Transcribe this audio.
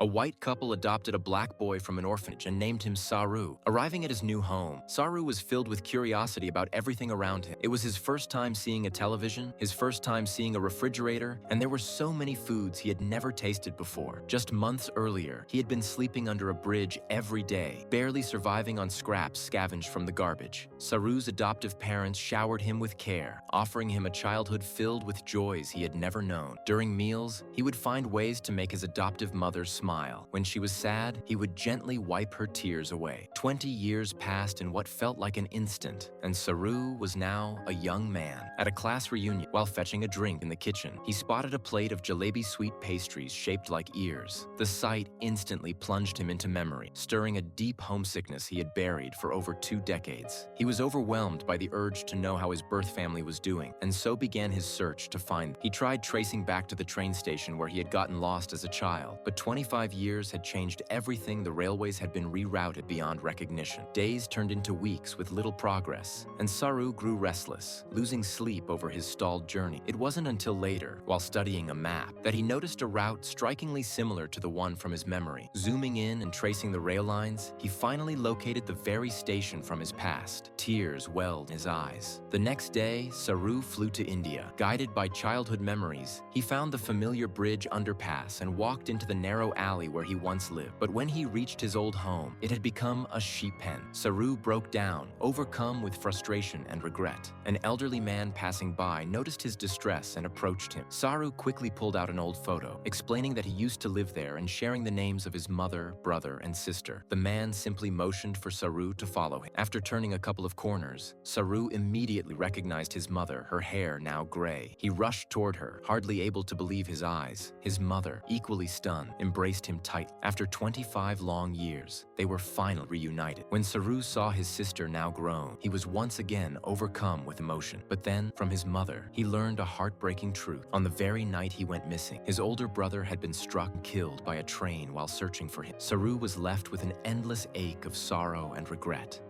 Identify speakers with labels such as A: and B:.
A: A white couple adopted a black boy from an orphanage and named him Saru. Arriving at his new home, Saru was filled with curiosity about everything around him. It was his first time seeing a television, his first time seeing a refrigerator, and there were so many foods he had never tasted before. Just months earlier, he had been sleeping under a bridge every day, barely surviving on scraps scavenged from the garbage. Saru's adoptive parents showered him with care, offering him a childhood filled with joys he had never known. During meals, he would find ways to make his adoptive mother smile. When she was sad, he would gently wipe her tears away. 20 years passed in what felt like an instant, and Saru was now a young man. At a class reunion, while fetching a drink in the kitchen, he spotted a plate of jalebi sweet pastries shaped like ears. The sight instantly plunged him into memory, stirring a deep homesickness he had buried for over 2 decades. He was overwhelmed by the urge to know how his birth family was doing, and so began his search to find them. He tried tracing back to the train station where he had gotten lost as a child, but 25 years had changed everything. The railways had been rerouted beyond recognition. Days turned into weeks with little progress, and Saru grew restless, losing sleep over his stalled journey. It wasn't until later, while studying a map, that he noticed a route strikingly similar to the one from his memory. Zooming in and tracing the rail lines, he finally located the very station from his past. Tears welled in his eyes. The next day, Saru flew to India. Guided by childhood memories, he found the familiar bridge underpass and walked into the narrow alley where he once lived. But when he reached his old home, it had become a sheep pen. Saru broke down, overcome with frustration and regret. An elderly man passing by noticed his distress and approached him. Saru quickly pulled out an old photo, explaining that he used to live there and sharing the names of his mother, brother, and sister. The man simply motioned for Saru to follow him. After turning a couple of corners, Saru immediately recognized his mother, her hair now gray. He rushed toward her, hardly able to believe his eyes. His mother, equally stunned, embraced him tight. After 25 long years, they were finally reunited. When Saru saw his sister now grown, he was once again overcome with emotion. But then, from his mother, he learned a heartbreaking truth. On the very night he went missing, his older brother had been struck and killed by a train while searching for him. Saru was left with an endless ache of sorrow and regret.